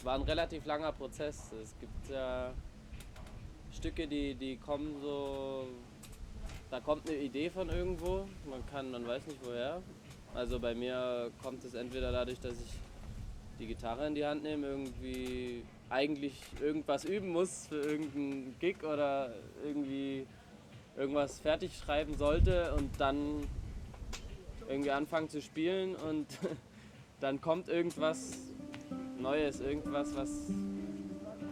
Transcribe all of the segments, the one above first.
Es war ein relativ langer Prozess. Es gibt ja Stücke, die kommen so, da kommt eine Idee von irgendwo, man weiß nicht woher. Also bei mir kommt es entweder dadurch, dass ich die Gitarre in die Hand nehme, irgendwie eigentlich irgendwas üben muss für irgendeinen Gig oder irgendwie irgendwas fertig schreiben sollte und dann irgendwie anfangen zu spielen und dann kommt irgendwas Neues, irgendwas,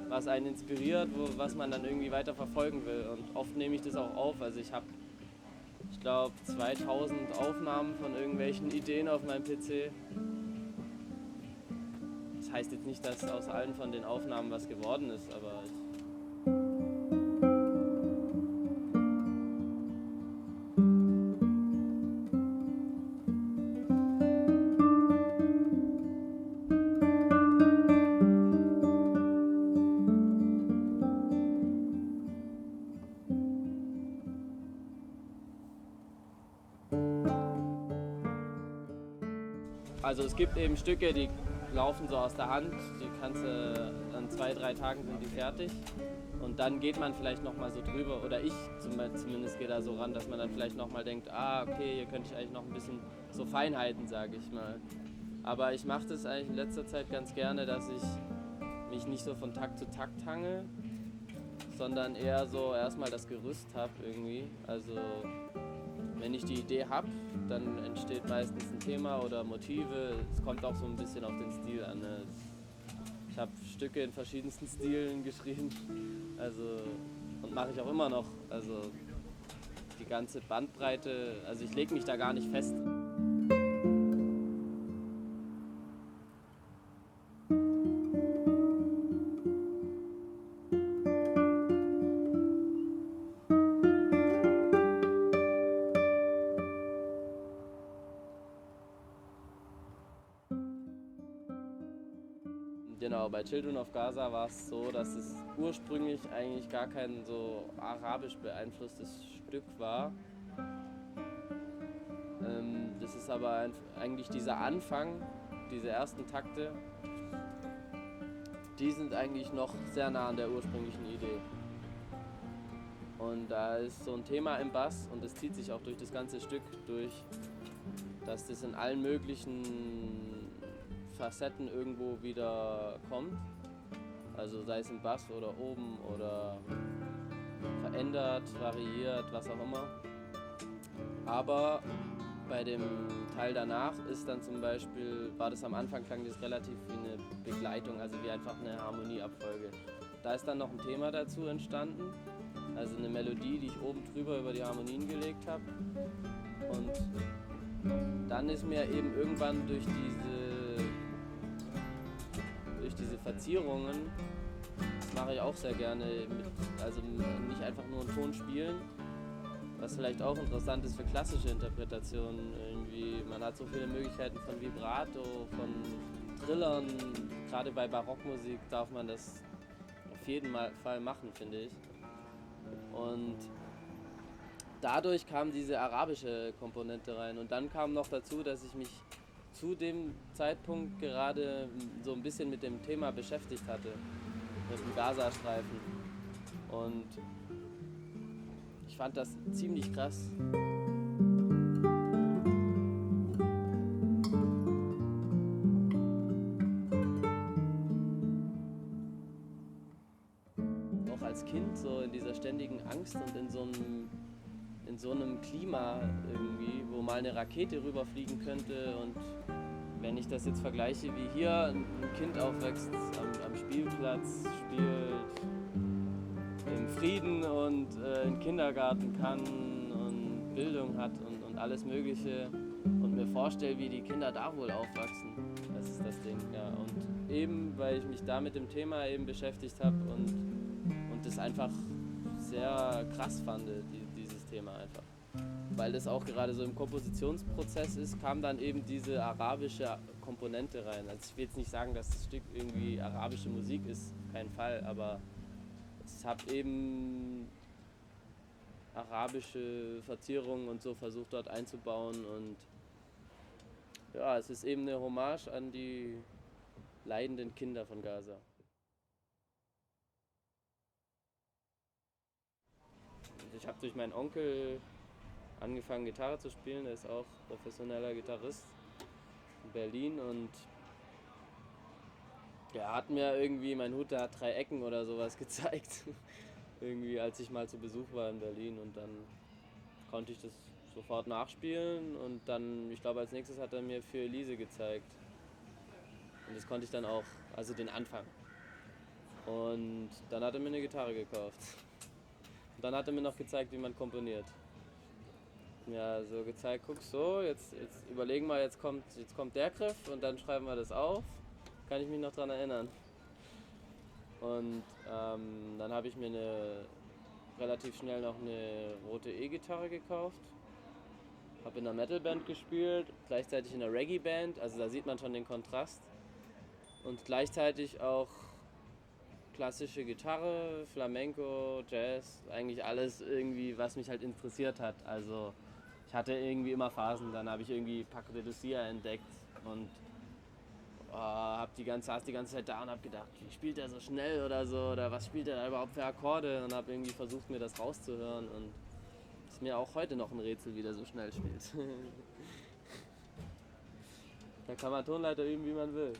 was einen inspiriert, was man dann irgendwie weiter verfolgen will. Und oft nehme ich das auch auf. Also ich glaube, 2000 Aufnahmen von irgendwelchen Ideen auf meinem PC. Das heißt jetzt nicht, dass aus allen von den Aufnahmen was geworden ist, aber also es gibt eben Stücke, die laufen so aus der Hand, die kannst du, an 2, 3 Tagen sind die fertig. Und dann geht man vielleicht nochmal so drüber, oder ich zumindest gehe da so ran, dass man dann vielleicht nochmal denkt, okay, hier könnte ich eigentlich noch ein bisschen so Feinheiten, sage ich mal. Aber ich mache das eigentlich in letzter Zeit ganz gerne, dass ich mich nicht so von Takt zu Takt hangel, sondern eher so erstmal das Gerüst habe irgendwie. Also wenn ich die Idee habe, dann entsteht meistens ein Thema oder Motive. Es kommt auch so ein bisschen auf den Stil an. Ne? Ich habe Stücke in verschiedensten Stilen geschrieben, also und mache ich auch immer noch. Also die ganze Bandbreite, also ich lege mich da gar nicht fest. Genau, bei Children of Gaza war es so, dass es ursprünglich eigentlich gar kein so arabisch beeinflusstes Stück war. Das ist aber eigentlich dieser Anfang, diese ersten Takte, die sind eigentlich noch sehr nah an der ursprünglichen Idee. Und da ist so ein Thema im Bass und das zieht sich auch durch das ganze Stück durch, dass das in allen möglichen Facetten irgendwo wieder kommt. Also sei es im Bass oder oben oder verändert, variiert, was auch immer. Aber bei dem Teil danach ist dann zum Beispiel, war das am Anfang, klang das relativ wie eine Begleitung, also wie einfach eine Harmonieabfolge. Da ist dann noch ein Thema dazu entstanden, also eine Melodie, die ich oben drüber über die Harmonien gelegt habe. Und dann ist mir eben irgendwann durch diese Verzierungen, das mache ich auch sehr gerne, also nicht einfach nur einen Ton spielen, was vielleicht auch interessant ist für klassische Interpretationen. Irgendwie, man hat so viele Möglichkeiten von Vibrato, von Trillern. Gerade bei Barockmusik darf man das auf jeden Fall machen, finde ich. Und dadurch kam diese arabische Komponente rein. Und dann kam noch dazu, dass ich mich zu dem Zeitpunkt gerade so ein bisschen mit dem Thema beschäftigt hatte, mit dem Gazastreifen. Und ich fand das ziemlich krass. Auch als Kind so in dieser ständigen Angst und in so einem Klima irgendwie, wo mal eine Rakete rüberfliegen könnte. Und wenn ich das jetzt vergleiche, wie hier ein Kind aufwächst, am Spielplatz spielt, im Frieden und in den Kindergarten kann und Bildung hat und alles Mögliche und mir vorstelle, wie die Kinder da wohl aufwachsen. Das ist das Ding, ja. Und eben, weil ich mich da mit dem Thema eben beschäftigt habe und das einfach sehr krass fand, dieses Thema einfach. Weil das auch gerade so im Kompositionsprozess ist, kam dann eben diese arabische Komponente rein. Also ich will jetzt nicht sagen, dass das Stück irgendwie arabische Musik ist, auf keinen Fall, aber ich habe eben arabische Verzierungen und so versucht dort einzubauen und ja, es ist eben eine Hommage an die leidenden Kinder von Gaza. Ich habe durch meinen Onkel angefangen, Gitarre zu spielen. Der ist auch professioneller Gitarrist in Berlin und der hat mir irgendwie, mein Hut, der hat 3 Ecken oder sowas gezeigt. Irgendwie, als ich mal zu Besuch war in Berlin und dann konnte ich das sofort nachspielen und dann, ich glaube, als nächstes hat er mir für Elise gezeigt. Und das konnte ich dann auch, also den Anfang. Und dann hat er mir eine Gitarre gekauft. Und dann hat er mir noch gezeigt, wie man komponiert. Ja, so gezeigt, guck so, jetzt überlegen wir, jetzt kommt der Griff und dann schreiben wir das auf. Kann ich mich noch dran erinnern. Und dann habe ich mir relativ schnell noch eine rote E-Gitarre gekauft. Habe in einer Metalband gespielt, gleichzeitig in einer Reggae-Band, also da sieht man schon den Kontrast. Und gleichzeitig auch klassische Gitarre, Flamenco, Jazz, eigentlich alles irgendwie, was mich halt interessiert hat. Also ich hatte irgendwie immer Phasen, dann habe ich irgendwie Paco de Lucia entdeckt und saß die ganze Zeit da und habe gedacht, wie spielt er so schnell oder so, oder was spielt er da überhaupt für Akkorde, und habe irgendwie versucht, mir das rauszuhören, und ist mir auch heute noch ein Rätsel, wie der so schnell spielt. Da kann man Tonleiter üben, wie man will.